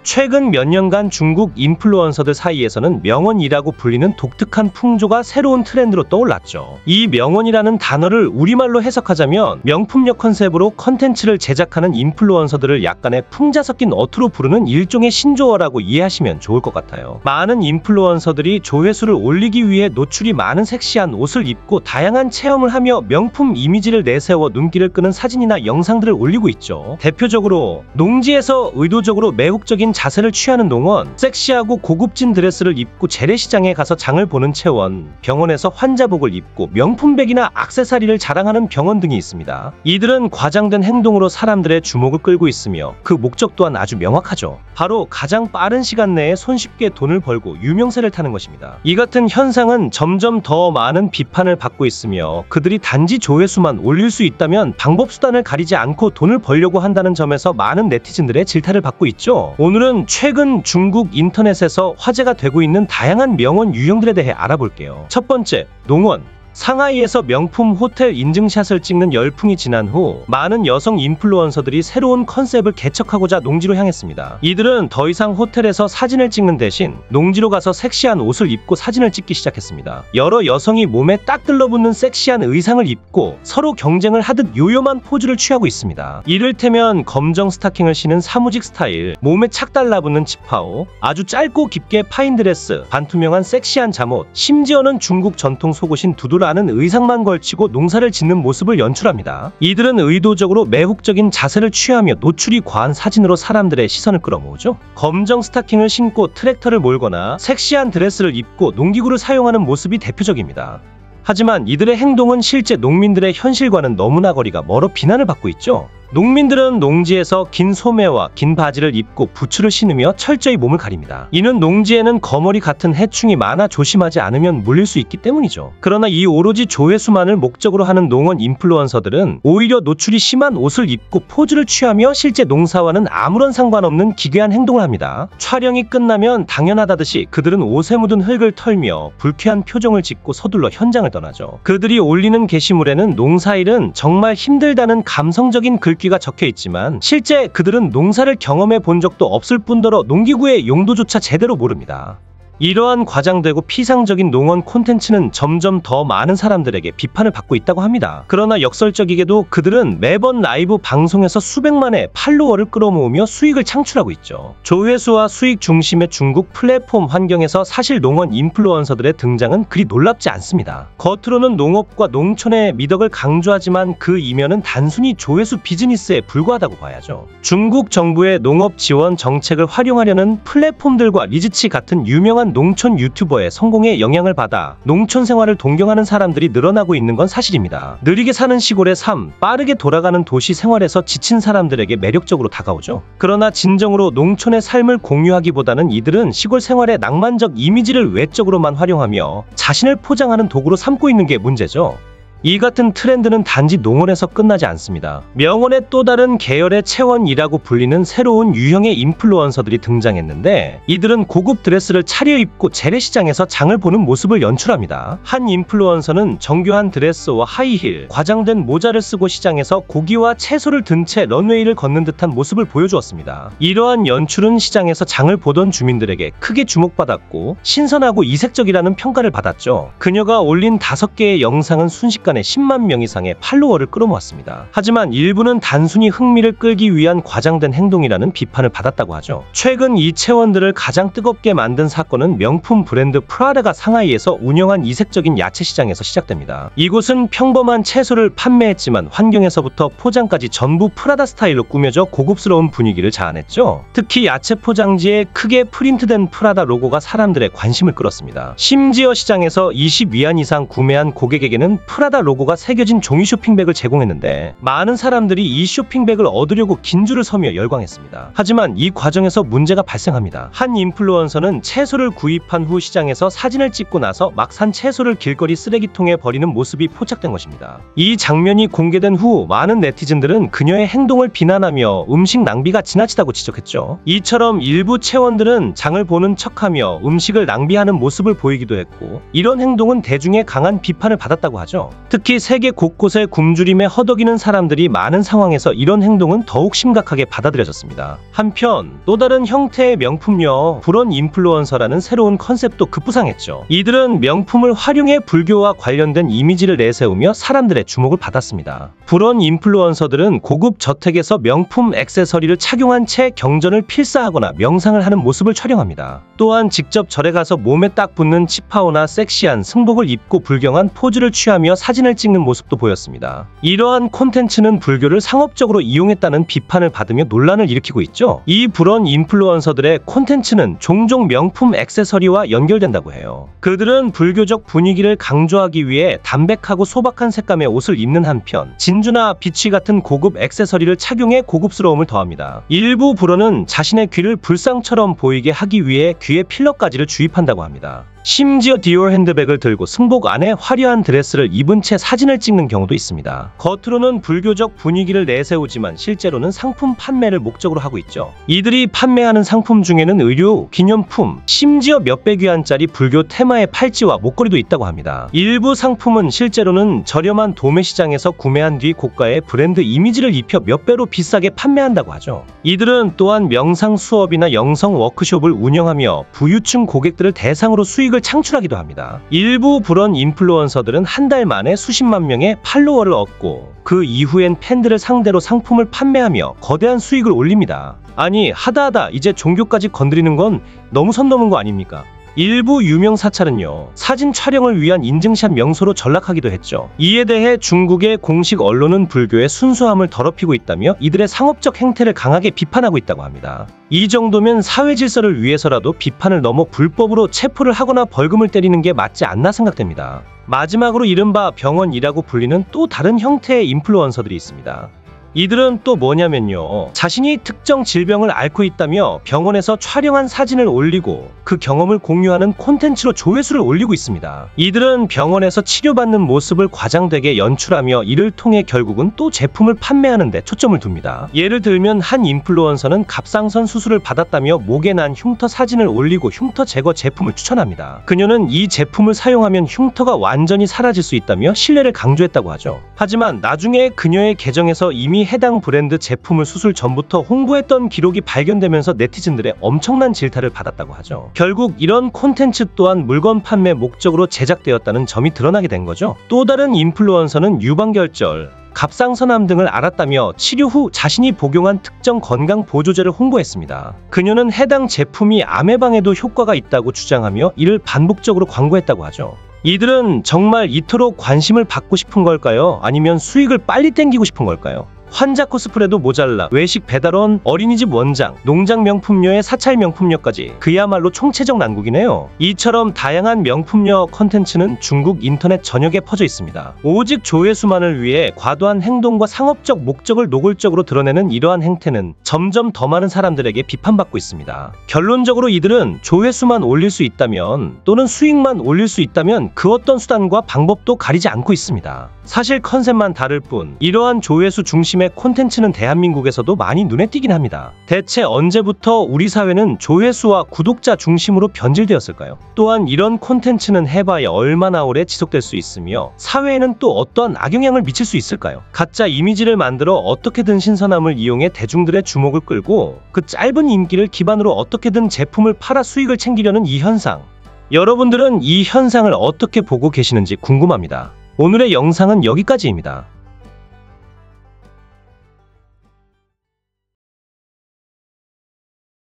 최근 몇 년간 중국 인플루언서들 사이에서는 명언이라고 불리는 독특한 풍조가 새로운 트렌드로 떠올랐죠. 이 명언이라는 단어를 우리말로 해석하자면 명품력 컨셉으로 컨텐츠를 제작하는 인플루언서들을 약간의 풍자 섞인 어투로 부르는 일종의 신조어라고 이해하시면 좋을 것 같아요. 많은 인플루언서들이 조회수를 올리기 위해 노출이 많은 섹시한 옷을 입고 다양한 체험을 하며 명품 이미지를 내세워 눈길을 끄는 사진이나 영상들을 올리고 있죠. 대표적으로 농지에서 의도적으로 매혹적인 자세를 취하는 농원, 섹시하고 고급진 드레스를 입고 재래시장에 가서 장을 보는 채원, 병원에서 환자복을 입고 명품백이나 액세서리를 자랑하는 병원 등이 있습니다. 이들은 과장된 행동으로 사람들의 주목을 끌고 있으며 그 목적 또한 아주 명확하죠. 바로 가장 빠른 시간 내에 손쉽게 돈을 벌고 유명세를 타는 것입니다. 이 같은 현상은 점점 더 많은 비판을 받고 있으며 그들이 단지 조회수만 올릴 수 있다면 방법 수단을 가리지 않고 돈을 벌려고 한다는 점에서 많은 네티즌들의 질타를 받고 있죠. 오늘은 최근 중국 인터넷에서 화제가 되고 있는 다양한 명언 유형들에 대해 알아볼게요. 첫 번째, 농원. 상하이에서 명품 호텔 인증샷을 찍는 열풍이 지난 후 많은 여성 인플루언서들이 새로운 컨셉을 개척하고자 농지로 향했습니다. 이들은 더 이상 호텔에서 사진을 찍는 대신 농지로 가서 섹시한 옷을 입고 사진을 찍기 시작했습니다. 여러 여성이 몸에 딱 들러붙는 섹시한 의상을 입고 서로 경쟁을 하듯 요염한 포즈를 취하고 있습니다. 이를테면 검정 스타킹을 신은 사무직 스타일, 몸에 착 달라붙는 치파오, 아주 짧고 깊게 파인 드레스, 반투명한 섹시한 잠옷, 심지어는 중국 전통 속옷인 두두라 라는 의상만 걸치고 농사를 짓는 모습을 연출합니다. 이들은 의도적으로 매혹적인 자세를 취하며 노출이 과한 사진으로 사람들의 시선을 끌어모으죠. 검정 스타킹을 신고 트랙터를 몰거나 섹시한 드레스를 입고 농기구를 사용하는 모습이 대표적입니다. 하지만 이들의 행동은 실제 농민들의 현실과는 너무나 거리가 멀어 비난을 받고 있죠. 농민들은 농지에서 긴 소매와 긴 바지를 입고 부츠를 신으며 철저히 몸을 가립니다. 이는 농지에는 거머리 같은 해충이 많아 조심하지 않으면 물릴 수 있기 때문이죠. 그러나 이 오로지 조회수만을 목적으로 하는 농원 인플루언서들은 오히려 노출이 심한 옷을 입고 포즈를 취하며 실제 농사와는 아무런 상관없는 기괴한 행동을 합니다. 촬영이 끝나면 당연하다듯이 그들은 옷에 묻은 흙을 털며 불쾌한 표정을 짓고 서둘러 현장을 떠나죠. 그들이 올리는 게시물에는 농사일은 정말 힘들다는 감성적인 글귀가 적혀 있지만 실제 그들은 농사를 경험해 본 적도 없을 뿐더러 농기구의 용도조차 제대로 모릅니다. 이러한 과장되고 피상적인 농원 콘텐츠는 점점 더 많은 사람들에게 비판을 받고 있다고 합니다. 그러나 역설적이게도 그들은 매번 라이브 방송에서 수백만의 팔로워를 끌어모으며 수익을 창출하고 있죠. 조회수와 수익 중심의 중국 플랫폼 환경에서 사실 농원 인플루언서들의 등장은 그리 놀랍지 않습니다. 겉으로는 농업과 농촌의 미덕을 강조하지만 그 이면은 단순히 조회수 비즈니스에 불과하다고 봐야죠. 중국 정부의 농업 지원 정책을 활용하려는 플랫폼들과 리즈치 같은 유명한 농촌 유튜버의 성공에 영향을 받아 농촌 생활을 동경하는 사람들이 늘어나고 있는 건 사실입니다. 느리게 사는 시골의 삶, 빠르게 돌아가는 도시 생활에서 지친 사람들에게 매력적으로 다가오죠. 그러나 진정으로 농촌의 삶을 공유하기보다는 이들은 시골 생활의 낭만적 이미지를 외적으로만 활용하며 자신을 포장하는 도구로 삼고 있는 게 문제죠. 이 같은 트렌드는 단지 농원에서 끝나지 않습니다. 명언의 또 다른 계열의 채원이라고 불리는 새로운 유형의 인플루언서들이 등장했는데 이들은 고급 드레스를 차려입고 재래시장에서 장을 보는 모습을 연출합니다. 한 인플루언서는 정교한 드레스와 하이힐, 과장된 모자를 쓰고 시장에서 고기와 채소를 든 채 런웨이를 걷는 듯한 모습을 보여주었습니다. 이러한 연출은 시장에서 장을 보던 주민들에게 크게 주목받았고 신선하고 이색적이라는 평가를 받았죠. 그녀가 올린 5개의 영상은 순식간에 10만 명 이상의 팔로워를 끌어모았습니다. 하지만 일부는 단순히 흥미를 끌기 위한 과장된 행동이라는 비판을 받았다고 하죠. 최근 이 채원들을 가장 뜨겁게 만든 사건은 명품 브랜드 프라다가 상하이에서 운영한 이색적인 야채 시장에서 시작됩니다. 이곳은 평범한 채소를 판매했지만 환경에서부터 포장까지 전부 프라다 스타일로 꾸며져 고급스러운 분위기를 자아냈죠. 특히 야채 포장지에 크게 프린트된 프라다 로고가 사람들의 관심을 끌었습니다. 심지어 시장에서 20위안 이상 구매한 고객에게는 프라다 로고가 새겨진 종이 쇼핑백을 제공했는데 많은 사람들이 이 쇼핑백을 얻으려고 긴 줄을 서며 열광했습니다. 하지만 이 과정에서 문제가 발생합니다. 한 인플루언서는 채소를 구입한 후 시장에서 사진을 찍고 나서 막 산 채소를 길거리 쓰레기통에 버리는 모습이 포착된 것입니다. 이 장면이 공개된 후 많은 네티즌들은 그녀의 행동을 비난하며 음식 낭비가 지나치다고 지적했죠. 이처럼 일부 채원들은 장을 보는 척하며 음식을 낭비하는 모습을 보이기도 했고 이런 행동은 대중의 강한 비판을 받았다고 하죠. 특히 세계 곳곳에 굶주림에 허덕이는 사람들이 많은 상황에서 이런 행동은 더욱 심각하게 받아들여졌습니다. 한편 또 다른 형태의 명품녀 불원 인플루언서라는 새로운 컨셉도 급부상했죠. 이들은 명품을 활용해 불교와 관련된 이미지를 내세우며 사람들의 주목을 받았습니다. 불원 인플루언서들은 고급 저택에서 명품 액세서리를 착용한 채 경전을 필사하거나 명상을 하는 모습을 촬영합니다. 또한 직접 절에 가서 몸에 딱 붙는 치파오나 섹시한 승복을 입고 불경한 포즈를 취하며 사진을 찍는 모습도 보였습니다. 이러한 콘텐츠는 불교를 상업적으로 이용했다는 비판을 받으며 논란을 일으키고 있죠. 이 불원 인플루언서들의 콘텐츠는 종종 명품 액세서리와 연결된다고 해요. 그들은 불교적 분위기를 강조하기 위해 담백하고 소박한 색감의 옷을 입는 한편 진주나 비취 같은 고급 액세서리를 착용해 고급스러움을 더합니다. 일부 불원은 자신의 귀를 불상처럼 보이게 하기 위해 귀에 필러까지를 주입한다고 합니다. 심지어 디올 핸드백을 들고 승복 안에 화려한 드레스를 입은 채 사진을 찍는 경우도 있습니다. 겉으로는 불교적 분위기를 내세우지만 실제로는 상품 판매를 목적으로 하고 있죠. 이들이 판매하는 상품 중에는 의류, 기념품, 심지어 몇백 위안짜리 불교 테마의 팔찌와 목걸이도 있다고 합니다. 일부 상품은 실제로는 저렴한 도매시장에서 구매한 뒤 고가의 브랜드 이미지를 입혀 몇 배로 비싸게 판매한다고 하죠. 이들은 또한 명상 수업이나 영성 워크숍을 운영하며 부유층 고객들을 대상으로 수익을 창출하기도 합니다. 일부 불원 인플루언서들은 한 달 만에 수십만 명의 팔로워를 얻고 그 이후엔 팬들을 상대로 상품을 판매하며 거대한 수익을 올립니다. 아니 하다하다 이제 종교까지 건드리는 건 너무 선 넘은 거 아닙니까? 일부 유명 사찰은요, 사진 촬영을 위한 인증샷 명소로 전락하기도 했죠. 이에 대해 중국의 공식 언론은 불교의 순수함을 더럽히고 있다며 이들의 상업적 행태를 강하게 비판하고 있다고 합니다. 이 정도면 사회 질서를 위해서라도 비판을 넘어 불법으로 체포를 하거나 벌금을 때리는 게 맞지 않나 생각됩니다. 마지막으로 이른바 병원이라고 불리는 또 다른 형태의 인플루언서들이 있습니다. 이들은 또 뭐냐면요, 자신이 특정 질병을 앓고 있다며 병원에서 촬영한 사진을 올리고 그 경험을 공유하는 콘텐츠로 조회수를 올리고 있습니다. 이들은 병원에서 치료받는 모습을 과장되게 연출하며 이를 통해 결국은 또 제품을 판매하는 데 초점을 둡니다. 예를 들면 한 인플루언서는 갑상선 수술을 받았다며 목에 난 흉터 사진을 올리고 흉터 제거 제품을 추천합니다. 그녀는 이 제품을 사용하면 흉터가 완전히 사라질 수 있다며 신뢰를 강조했다고 하죠. 하지만 나중에 그녀의 계정에서 이미 해당 브랜드 제품을 수술 전부터 홍보했던 기록이 발견되면서 네티즌들의 엄청난 질타를 받았다고 하죠. 결국 이런 콘텐츠 또한 물건 판매 목적으로 제작되었다는 점이 드러나게 된 거죠. 또 다른 인플루언서는 유방결절, 갑상선암 등을 앓았다며 치료 후 자신이 복용한 특정 건강 보조제를 홍보했습니다. 그녀는 해당 제품이 암 예방에도 효과가 있다고 주장하며 이를 반복적으로 광고했다고 하죠. 이들은 정말 이토록 관심을 받고 싶은 걸까요? 아니면 수익을 빨리 땡기고 싶은 걸까요? 환자 코스프레도 모자라 외식 배달원, 어린이집 원장, 농장 명품녀의 사찰 명품녀까지 그야말로 총체적 난국이네요. 이처럼 다양한 명품녀 컨텐츠는 중국 인터넷 전역에 퍼져 있습니다. 오직 조회수만을 위해 과도한 행동과 상업적 목적을 노골적으로 드러내는 이러한 행태는 점점 더 많은 사람들에게 비판받고 있습니다. 결론적으로 이들은 조회수만 올릴 수 있다면 또는 수익만 올릴 수 있다면 그 어떤 수단과 방법도 가리지 않고 있습니다. 사실 컨셉만 다를 뿐 이러한 조회수 중심의 콘텐츠는 대한민국에서도 많이 눈에 띄긴 합니다. 대체 언제부터 우리 사회는 조회수와 구독자 중심으로 변질되었을까요? 또한 이런 콘텐츠는 해봐야 얼마나 오래 지속될 수 있으며 사회에는 또 어떠한 악영향을 미칠 수 있을까요? 가짜 이미지를 만들어 어떻게든 신선함을 이용해 대중들의 주목을 끌고 그 짧은 인기를 기반으로 어떻게든 제품을 팔아 수익을 챙기려는 이 현상. 여러분들은 이 현상을 어떻게 보고 계시는지 궁금합니다. 오늘의 영상은 여기까지입니다.